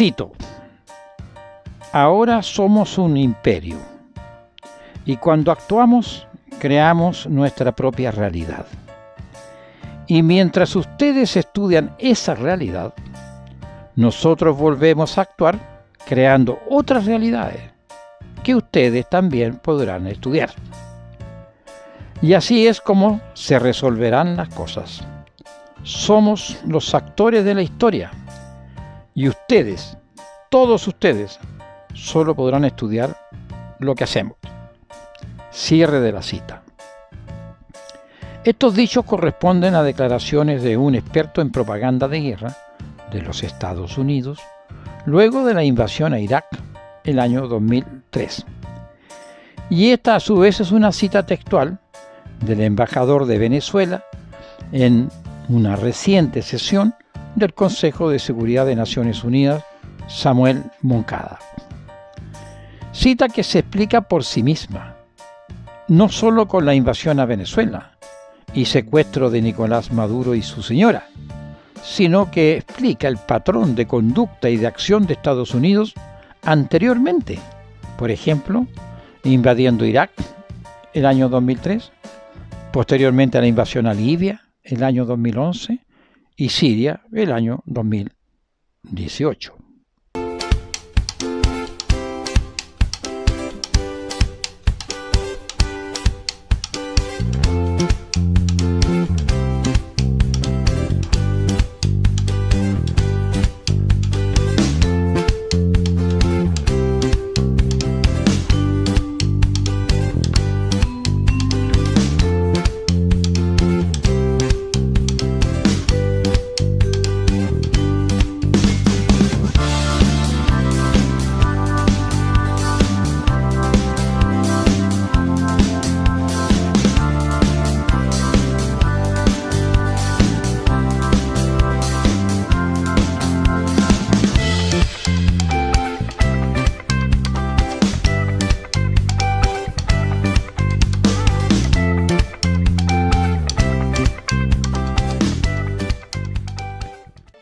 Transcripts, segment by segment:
Cito: ahora somos un imperio y cuando actuamos creamos nuestra propia realidad. Y mientras ustedes estudian esa realidad, nosotros volvemos a actuar creando otras realidades que ustedes también podrán estudiar. Y así es como se resolverán las cosas. Somos los actores de la historia y ustedes, todos ustedes, solo podrán estudiar lo que hacemos. Cierre de la cita. Estos dichos corresponden a declaraciones de un experto en propaganda de guerra de los Estados Unidos luego de la invasión a Irak el año 2003. Y esta a su vez es una cita textual del embajador de Venezuela en una reciente sesión del Consejo de Seguridad de Naciones Unidas, Samuel Moncada. Cita que se explica por sí misma, no solo con la invasión a Venezuela y secuestro de Nicolás Maduro y su señora, sino que explica el patrón de conducta y de acción de Estados Unidos anteriormente, por ejemplo, invadiendo Irak el año 2003, posteriormente a la invasión a Libia el año 2011 y Siria el año 2018.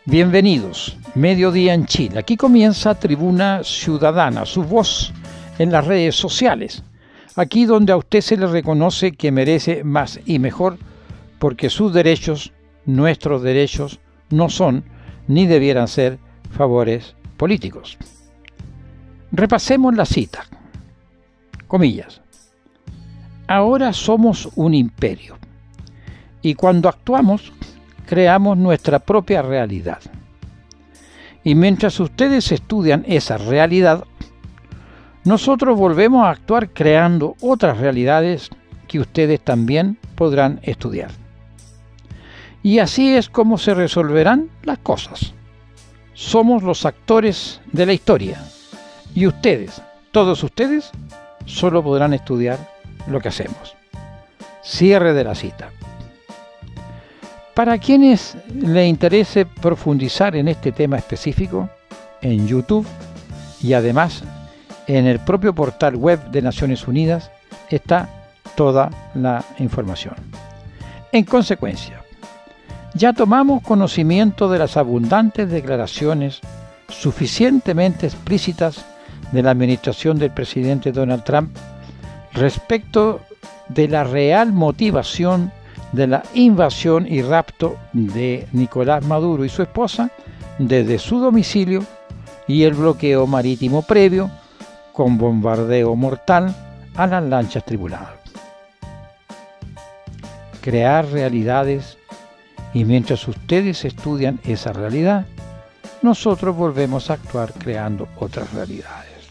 Bienvenidos, mediodía en Chile. Aquí comienza Tribuna Ciudadana, su voz en las redes sociales. Aquí donde a usted se le reconoce que merece más y mejor, porque sus derechos, nuestros derechos, no son ni debieran ser favores políticos. Repasemos la cita. Comillas. Ahora somos un imperio y cuando actuamos creamos nuestra propia realidad. Y mientras ustedes estudian esa realidad, nosotros volvemos a actuar creando otras realidades que ustedes también podrán estudiar. Y así es como se resolverán las cosas. Somos los actores de la historia y ustedes, todos ustedes, solo podrán estudiar lo que hacemos. Cierre de la cita. Para quienes les interese profundizar en este tema específico, en YouTube y además en el propio portal web de Naciones Unidas está toda la información. En consecuencia, ya tomamos conocimiento de las abundantes declaraciones suficientemente explícitas de la administración del presidente Donald Trump respecto de la real motivación de la invasión y rapto de Nicolás Maduro y su esposa desde su domicilio y el bloqueo marítimo previo con bombardeo mortal a las lanchas tripuladas. Crear realidades y mientras ustedes estudian esa realidad, nosotros volvemos a actuar creando otras realidades.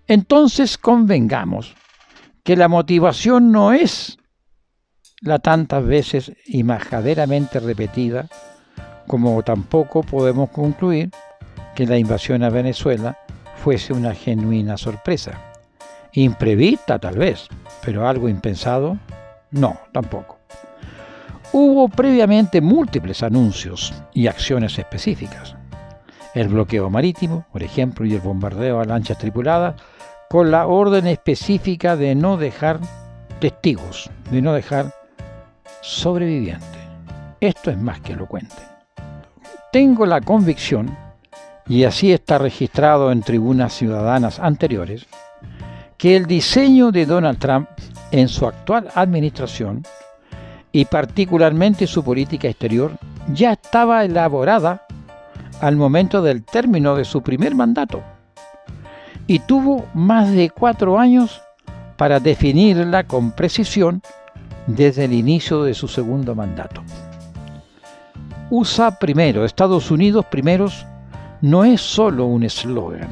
Entonces convengamos que la motivación no es la tantas veces y majaderamente repetida, como tampoco podemos concluir que la invasión a Venezuela fuese una genuina sorpresa. Imprevista tal vez, pero algo impensado, no, tampoco. Hubo previamente múltiples anuncios y acciones específicas. El bloqueo marítimo, por ejemplo, y el bombardeo a lanchas tripuladas, con la orden específica de no dejar testigos, de no dejar sobreviviente. Esto es más que elocuente. Tengo la convicción y así está registrado en tribunas ciudadanas anteriores, que el diseño de Donald Trump en su actual administración y particularmente su política exterior ya estaba elaborada al momento del término de su primer mandato y tuvo más de 4 años para definirla con precisión desde el inicio de su segundo mandato. USA primero, Estados Unidos primeros, no es solo un eslogan.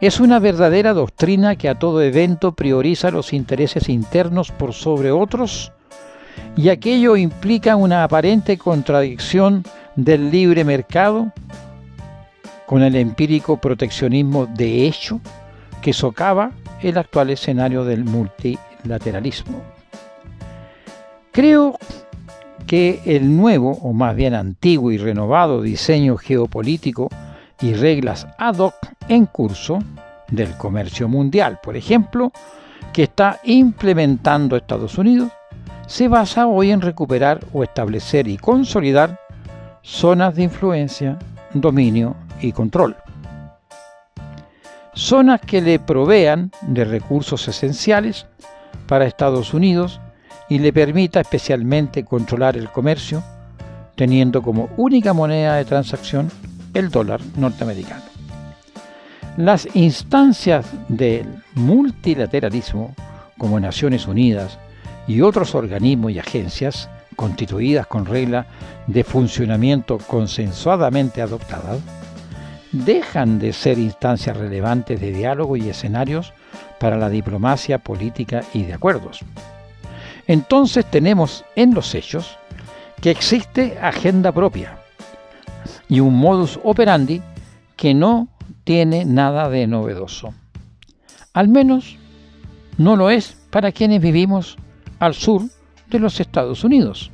Es una verdadera doctrina que a todo evento prioriza los intereses internos por sobre otros, y aquello implica una aparente contradicción del libre mercado con el empírico proteccionismo de hecho que socava el actual escenario del multilateralismo. Creo que el nuevo, o más bien antiguo y renovado diseño geopolítico y reglas ad hoc en curso del comercio mundial, por ejemplo, que está implementando Estados Unidos, se basa hoy en recuperar o establecer y consolidar zonas de influencia, dominio y control. Zonas que le provean de recursos esenciales para Estados Unidos y le permita especialmente controlar el comercio, teniendo como única moneda de transacción el dólar norteamericano. Las instancias del multilateralismo, como Naciones Unidas y otros organismos y agencias constituidas con reglas de funcionamiento consensuadamente adoptadas, dejan de ser instancias relevantes de diálogo y escenarios para la diplomacia política y de acuerdos. Entonces tenemos en los hechos que existe agenda propia y un modus operandi que no tiene nada de novedoso. Al menos no lo es para quienes vivimos al sur de los Estados Unidos,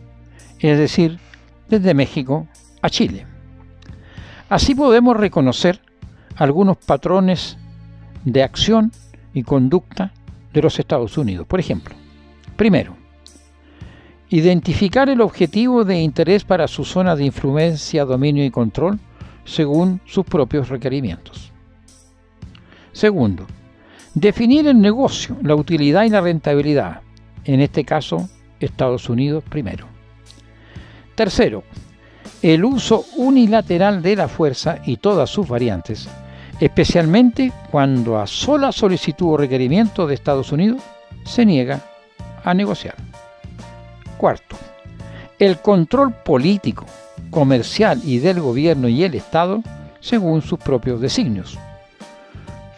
es decir, desde México a Chile. Así podemos reconocer algunos patrones de acción y conducta de los Estados Unidos. Por ejemplo, primero, identificar el objetivo de interés para su zona de influencia, dominio y control según sus propios requerimientos. Segundo, definir el negocio, la utilidad y la rentabilidad, en este caso, Estados Unidos primero. Tercero, el uso unilateral de la fuerza y todas sus variantes, especialmente cuando a sola solicitud o requerimiento de Estados Unidos se niega a negociar. Cuarto, el control político, comercial y del gobierno y el Estado según sus propios designios.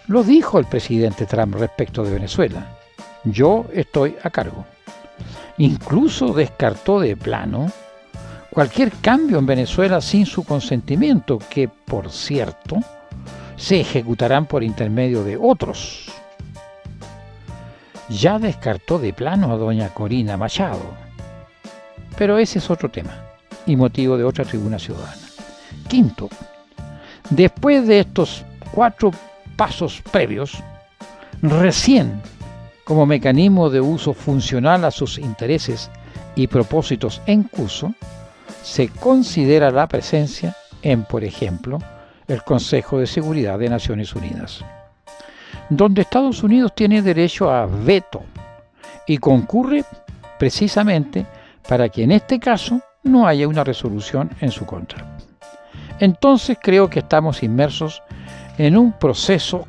Lo dijo el presidente Trump respecto de Venezuela: yo estoy a cargo. Incluso descartó de plano cualquier cambio en Venezuela sin su consentimiento, que, por cierto, se ejecutarán por intermedio de otros. Ya descartó de plano a doña Corina Machado, pero ese es otro tema y motivo de otra tribuna ciudadana. Quinto, después de estos 4 pasos previos, recién, como mecanismo de uso funcional a sus intereses y propósitos en curso, se considera la presencia en, por ejemplo, el Consejo de Seguridad de Naciones Unidas, donde Estados Unidos tiene derecho a veto y concurre precisamente para que en este caso no haya una resolución en su contra. Entonces creo que estamos inmersos en un proceso,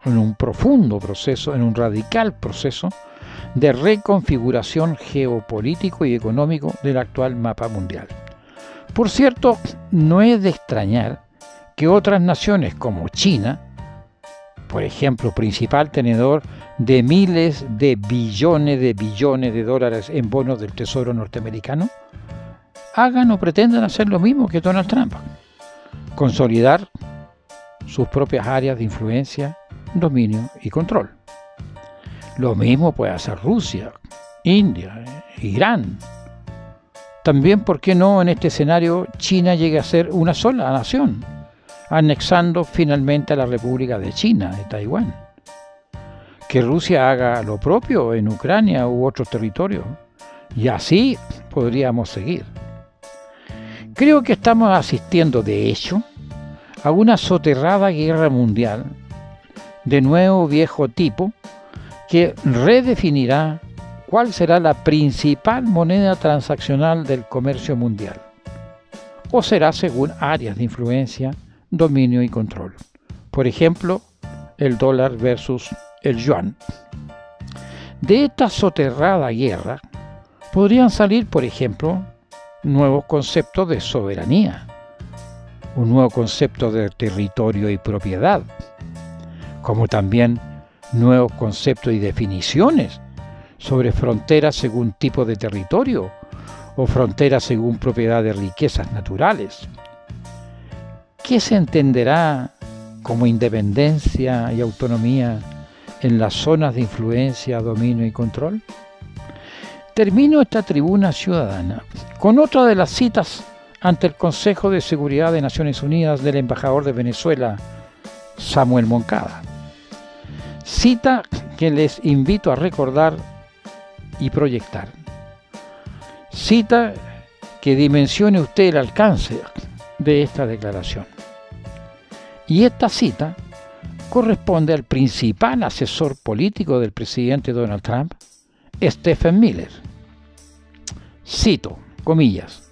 en un profundo proceso, en un radical proceso de reconfiguración geopolítico y económico del actual mapa mundial. Por cierto, no es de extrañar que otras naciones como China, por ejemplo, principal tenedor de miles de billones de dólares en bonos del Tesoro norteamericano, hagan o pretendan hacer lo mismo que Donald Trump: consolidar sus propias áreas de influencia, dominio y control. Lo mismo puede hacer Rusia, India, Irán. También, ¿por qué no en este escenario China llegue a ser una sola nación, anexando finalmente a la República de China, de Taiwán? Que Rusia haga lo propio en Ucrania u otros territorios, y así podríamos seguir. Creo que estamos asistiendo, de hecho, a una soterrada guerra mundial de nuevo viejo tipo que redefinirá cuál será la principal moneda transaccional del comercio mundial, o será según áreas de influencia, dominio y control. Por ejemplo, el dólar versus el yuan. De esta soterrada guerra podrían salir, por ejemplo, nuevos conceptos de soberanía, un nuevo concepto de territorio y propiedad, como también nuevos conceptos y definiciones sobre fronteras según tipo de territorio o fronteras según propiedad de riquezas naturales. ¿Qué se entenderá como independencia y autonomía en las zonas de influencia, dominio y control? Termino esta tribuna ciudadana con otra de las citas ante el Consejo de Seguridad de Naciones Unidas del embajador de Venezuela, Samuel Moncada. Cita que les invito a recordar y proyectar. Cita que dimensione usted el alcance de esta declaración. Y esta cita corresponde al principal asesor político del presidente Donald Trump, Stephen Miller. Cito, comillas: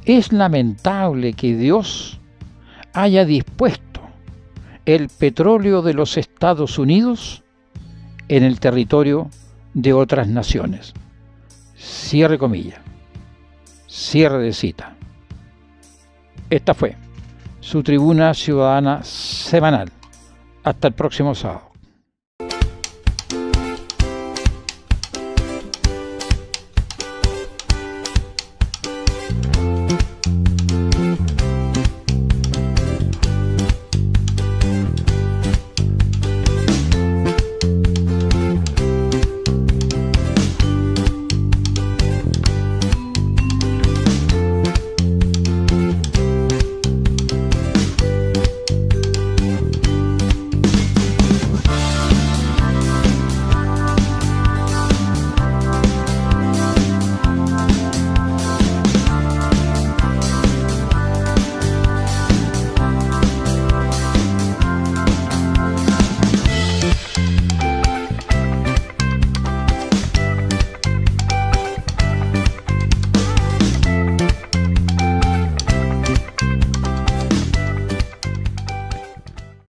es lamentable que Dios haya dispuesto el petróleo de los Estados Unidos en el territorio de otras naciones. Cierre comilla. Cierre de cita. Esta fue su tribuna ciudadana semanal. Hasta el próximo sábado.